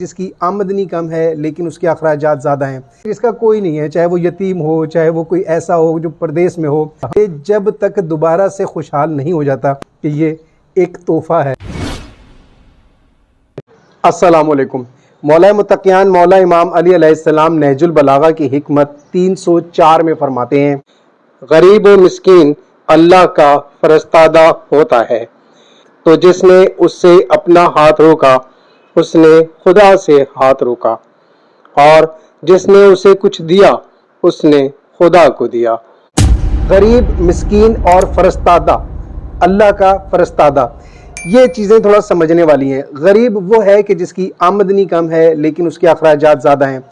जिसकी आमदनी कम है लेकिन उसके अखराजात ज़्यादा हैं, जिसका कोई नहीं है, चाहे वो यतीम हो, चाहे वो कोई ऐसा हो जो परदेश में हो, ये जब तक दोबारा से खुशहाल नहीं हो जाता कि ये एक तोहफा है। अस्सलामुअलैकुम। मौला मुत्तकियान मौला इमाम अली अलैहिस्सलाम नहजुल बलागा की हिकमत 304 में फरमाते हैं, गरीब व मिस्कीन अल्लाह का फरस्तादा होता है, तो जिसने उससे अपना हाथ रोका उसने खुदा से हाथ रोका, और जिसने उसे कुछ दिया उसने खुदा को दिया। गरीब, मिस्कीन और फरस्तादा, अल्लाह का फरस्तादा, ये चीज़ें थोड़ा समझने वाली हैं। गरीब वो है कि जिसकी आमदनी कम है लेकिन उसके अखराजात ज़्यादा हैं,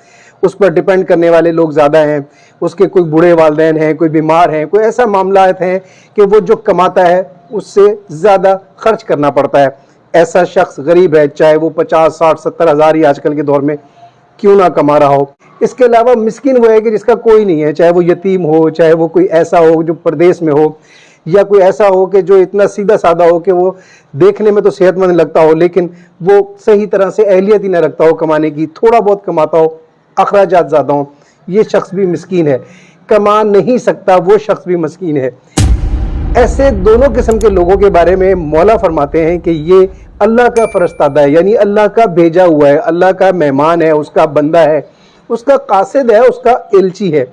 उस पर डिपेंड करने वाले लोग ज़्यादा हैं, उसके कोई बूढ़े वालिदैन हैं, कोई बीमार हैं, कोई ऐसा मामला है कि वो जो कमाता है उससे ज़्यादा खर्च करना पड़ता है। ऐसा शख्स गरीब है, चाहे वो 50, 60, 70 हज़ार ही आजकल के दौर में क्यों ना कमा रहा हो। इसके अलावा मिस्किन वो है कि जिसका कोई नहीं है, चाहे वो यतीम हो, चाहे वो कोई ऐसा हो जो परदेश में हो, या कोई ऐसा हो कि जो इतना सीधा साधा हो कि वो देखने में तो सेहतमंद लगता हो लेकिन वो सही तरह से अहलियत ही ना रखता हो कमाने की, थोड़ा बहुत कमाता हो, अखराजात ज़्यादा हो, ये शख्स भी मिस्कीन है। कमा नहीं सकता वो शख्स भी मिस्कीन है। ऐसे दोनों किस्म के लोगों के बारे में मौला फरमाते हैं कि ये अल्लाह का फरस्तादा है, यानी अल्लाह का भेजा हुआ है, अल्लाह का मेहमान है, उसका बंदा है, उसका कासिद है, उसका एलची है।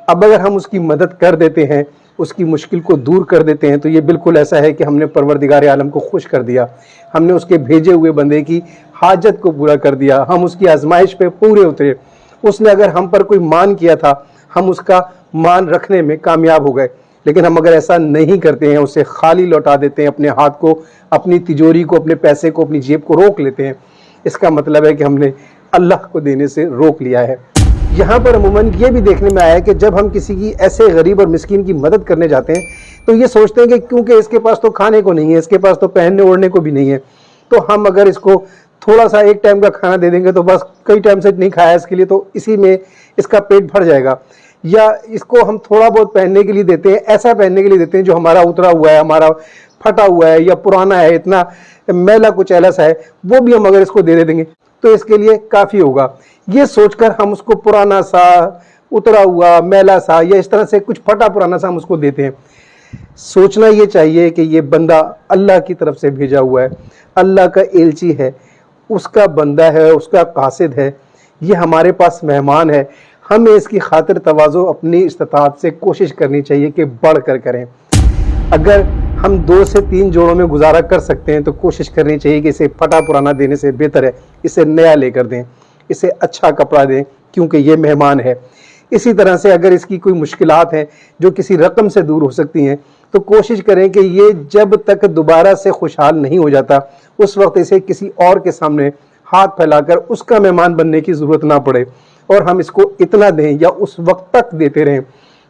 अब अगर हम उसकी मदद कर देते हैं, उसकी मुश्किल को दूर कर देते हैं, तो ये बिल्कुल ऐसा है कि हमने परवरदिगार आलम को खुश कर दिया, हमने उसके भेजे हुए बंदे की हाजत को पूरा कर दिया, हम उसकी आजमाइश पे पूरे उतरे। उसने अगर हम पर कोई मान किया था, हम उसका मान रखने में कामयाब हो गए। लेकिन हम अगर ऐसा नहीं करते हैं, उसे खाली लौटा देते हैं, अपने हाथ को, अपनी तिजोरी को, अपने पैसे को, अपनी जेब को रोक लेते हैं, इसका मतलब है कि हमने अल्लाह को देने से रोक लिया है। यहाँ पर अमूमन ये भी देखने में आया है कि जब हम किसी की ऐसे गरीब और मिस्कीन की मदद करने जाते हैं तो ये सोचते हैं कि क्योंकि इसके पास तो खाने को नहीं है, इसके पास तो पहनने ओढ़ने को भी नहीं है, तो हम अगर इसको थोड़ा सा एक टाइम का खाना दे देंगे तो बस कई टाइम से नहीं खाया इसके लिए, तो इसी में इसका पेट भर जाएगा। या इसको हम थोड़ा बहुत पहनने के लिए देते हैं, ऐसा पहनने के लिए देते हैं जो हमारा उतरा हुआ है, हमारा फटा हुआ है या पुराना है, इतना मैला कुचैला सा है, वो भी हम अगर इसको दे देंगे तो इसके लिए काफ़ी होगा। ये सोचकर हम उसको पुराना सा, उतरा हुआ, मैला सा या इस तरह से कुछ फटा पुराना सा हम उसको देते हैं। सोचना ये चाहिए कि ये बंदा अल्लाह की तरफ से भेजा हुआ है, अल्लाह का एलची है, उसका बंदा है, उसका कासिद है, ये हमारे पास मेहमान है। हमें इसकी खातिर तवाज़ो अपनी इस्तिताअत से कोशिश करनी चाहिए कि बढ़ कर करें। अगर हम 2 से 3 जोड़ों में गुजारा कर सकते हैं तो कोशिश करनी चाहिए कि इसे फटा पुराना देने से बेहतर है इसे नया लेकर दें, इसे अच्छा कपड़ा दें, क्योंकि ये मेहमान है। इसी तरह से अगर इसकी कोई मुश्किलात हैं जो किसी रकम से दूर हो सकती हैं तो कोशिश करें कि ये जब तक दोबारा से खुशहाल नहीं हो जाता उस वक्त इसे किसी और के सामने हाथ फैलाकर उसका मेहमान बनने की ज़रूरत ना पड़े, और हम इसको इतना दें या उस वक्त तक देते रहें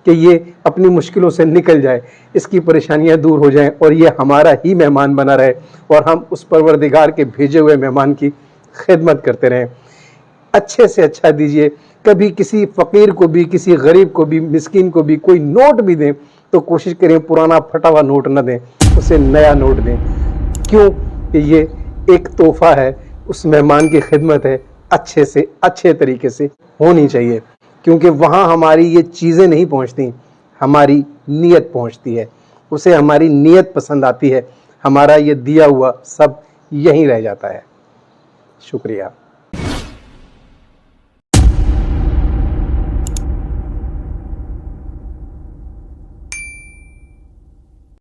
कि ये अपनी मुश्किलों से निकल जाए, इसकी परेशानियां दूर हो जाएं और ये हमारा ही मेहमान बना रहे और हम उस परवरदिगार के भेजे हुए मेहमान की खिदमत करते रहें। अच्छे से अच्छा दीजिए। कभी किसी फ़कीर को भी, किसी गरीब को भी, मिस्किन को भी कोई नोट भी दें तो कोशिश करें पुराना फटा हुआ नोट न दें, उसे नया नोट दें। क्यों कि ये एक तोहफ़ा है, उस मेहमान की खिदमत है, अच्छे से अच्छे तरीके से होनी चाहिए, क्योंकि वहाँ हमारी ये चीज़ें नहीं पहुँचती, हमारी नीयत पहुँचती है, उसे हमारी नीयत पसंद आती है, हमारा ये दिया हुआ सब यहीं रह जाता है। शुक्रिया।